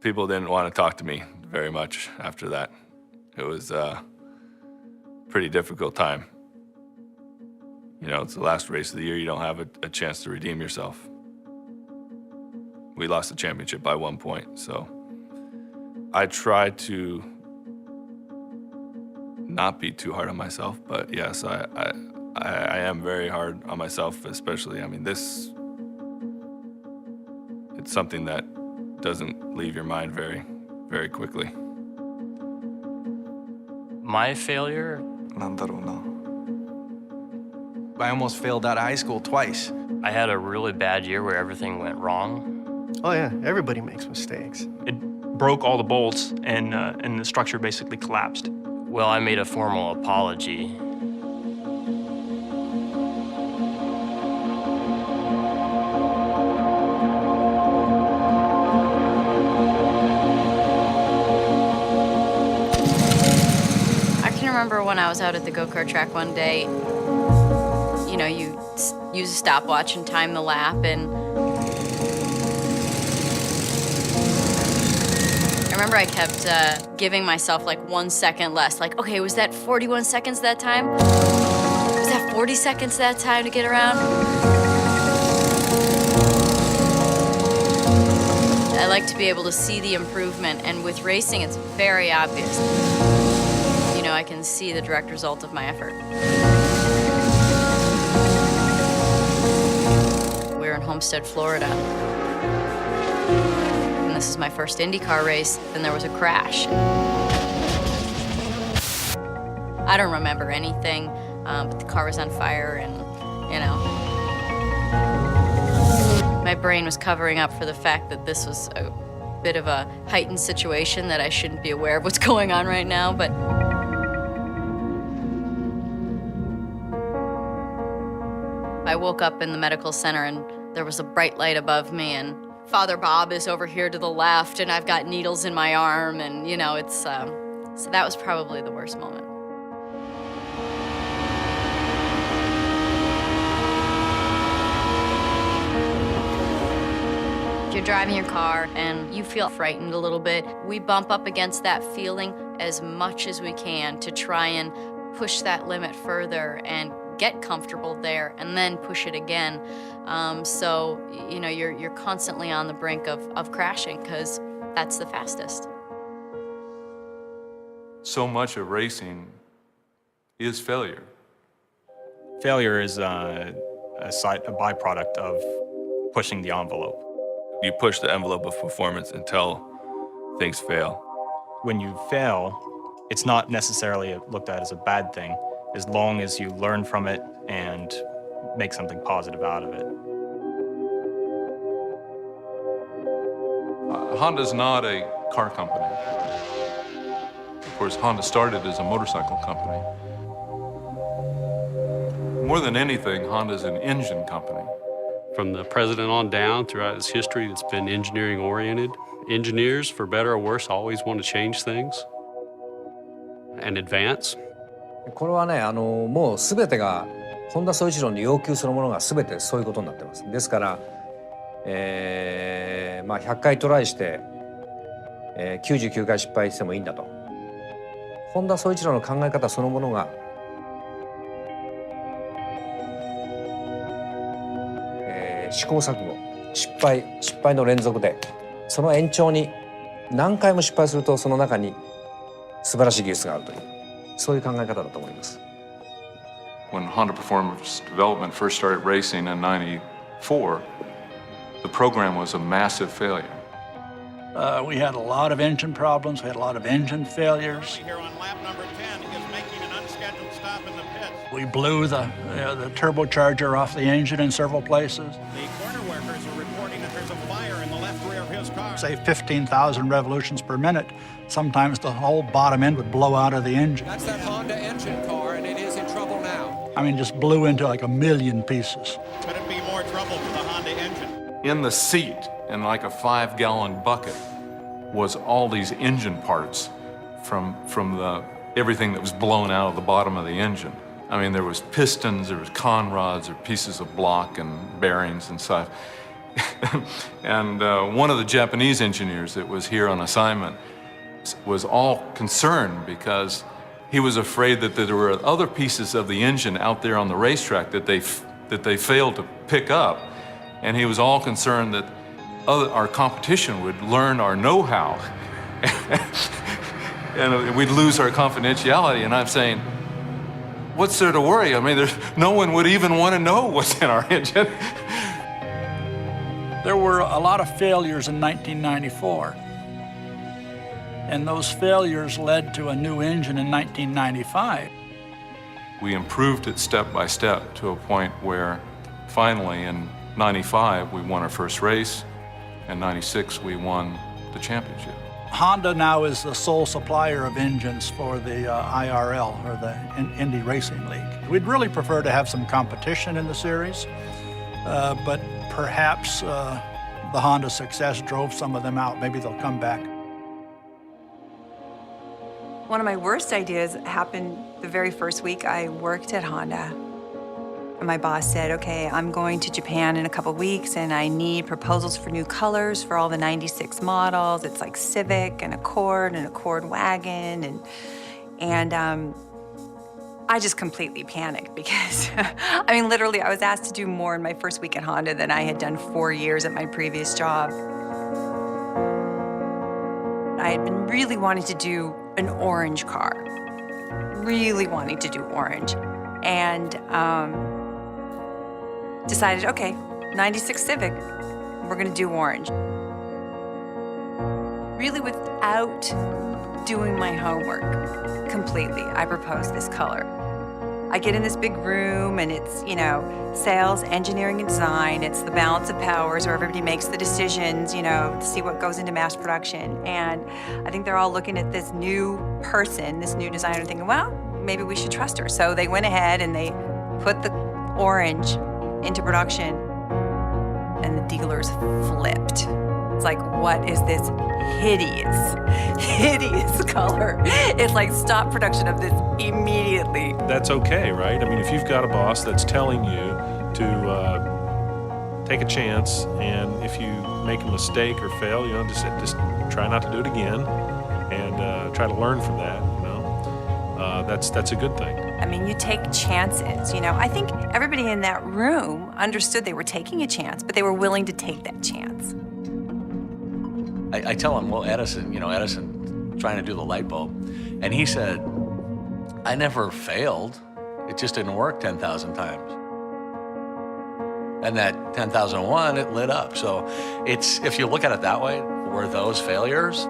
People didn't want to talk to me very much after that. It was a pretty difficult time. You know, it's the last race of the year. You don't have a chance to redeem yourself. We lost the championship by 1 point, so I tried to not be too hard on myself, but yes, I am very hard on myself, especially, I mean, it's something that doesn't leave your mind very, very quickly. My failure? I almost failed out of high school twice. I had a really bad year where everything went wrong. Oh yeah, everybody makes mistakes. It broke all the bolts and the structure basically collapsed. Well, I made a formal apology. I can remember when I was out at the go-kart track one day, you know, you use a stopwatch and time the lap, and I remember I kept giving myself like 1 second less. Like, okay, was that 41 seconds that time? Was that 40 seconds that time to get around? I like to be able to see the improvement, and with racing, it's very obvious. You know, I can see the direct result of my effort. We're in Homestead, Florida. This is my first IndyCar race, then there was a crash. I don't remember anything, but the car was on fire and, you know. My brain was covering up for the fact that this was a bit of a heightened situation, that I shouldn't be aware of what's going on right now, but I woke up in the medical center and there was a bright light above me, and Father Bob is over here to the left, and I've got needles in my arm, and you know, it's, so that was probably the worst moment. You're driving your car and you feel frightened a little bit. We bump up against that feeling as much as we can to try and push that limit further and get comfortable there and then push it again. So, you know, you're constantly on the brink of crashing because that's the fastest. So much of racing is failure. Failure is a byproduct of pushing the envelope. You push the envelope of performance until things fail. When you fail, it's not necessarily looked at as a bad thing, as long as you learn from it and make something positive out of it. Honda's not a car company. Of course, Honda started as a motorcycle company. More than anything, Honda's an engine company. From the president on down, throughout its history, it's been engineering-oriented. Engineers, for better or worse, always want to change things and advance. これはね、もう全てが本田宗一郎に要求するものが全てそういうことになってます。ですから、まあ100回トライして、99回失敗してもいいんだと。本田宗一郎の考え方そのものが、試行錯誤、失敗の連続で、その延長に何回も失敗するとその中に素晴らしい技術があるという。そういう考え方だと思います。When Honda Performance Development first started racing in '94, the program was a massive failure. We had a lot of engine problems. We had a lot of engine failures. Here on lap number 10 is making an unscheduled stop in the pits. We blew the turbocharger off the engine in several places. The corner workers are reporting that there's a fire in the left rear of his car. Say 15,000 revolutions per minute. Sometimes the whole bottom end would blow out of the engine. That's that Honda engine car, and it is in trouble now. I mean, just blew into like a million pieces. Could it be more trouble for the Honda engine? In the seat, in like a 5-gallon bucket, was all these engine parts from everything that was blown out of the bottom of the engine. I mean, there was pistons, there was conrods, or pieces of block and bearings and stuff. And one of the Japanese engineers that was here on assignment was all concerned because he was afraid that there were other pieces of the engine out there on the racetrack that they failed to pick up. And he was all concerned that our competition would learn our know-how and we'd lose our confidentiality. And I'm saying, what's there to worry? I mean, no one would even want to know what's in our engine. There were a lot of failures in 1994. And those failures led to a new engine in 1995. We improved it step by step to a point where finally in 95 we won our first race, and 96 we won the championship. Honda now is the sole supplier of engines for the IRL, or the Indy Racing League. We'd really prefer to have some competition in the series, but perhaps the Honda success drove some of them out. Maybe they'll come back. One of my worst ideas happened the very first week I worked at Honda. And my boss said, okay, I'm going to Japan in a couple weeks and I need proposals for new colors for all the 96 models. It's like Civic and Accord wagon. And I just completely panicked because, I mean, literally I was asked to do more in my first week at Honda than I had done 4 years at my previous job. I had been really wanting to do an orange car, really wanting to do orange. And decided, okay, 96 Civic, we're gonna do orange. Really without doing my homework completely, I proposed this color. I get in this big room and it's, you know, sales, engineering, and design. It's the balance of powers where everybody makes the decisions, you know, to see what goes into mass production. And I think they're all looking at this new person, this new designer, thinking, well, maybe we should trust her. So they went ahead and they put the orange into production and the dealers flipped. It's like, what is this hideous color? It's like, stop production of this immediately. That's okay, right? I mean, if you've got a boss that's telling you to take a chance, and if you make a mistake or fail, you know, just try not to do it again, and try to learn from that. You know, that's a good thing. I mean, you take chances. You know, I think everybody in that room understood they were taking a chance, but they were willing to take that chance. I tell him, well, Edison trying to do the light bulb, and he said, I never failed. It just didn't work 10,000 times. And that 10,001, it lit up. So it's, if you look at it that way, were those failures?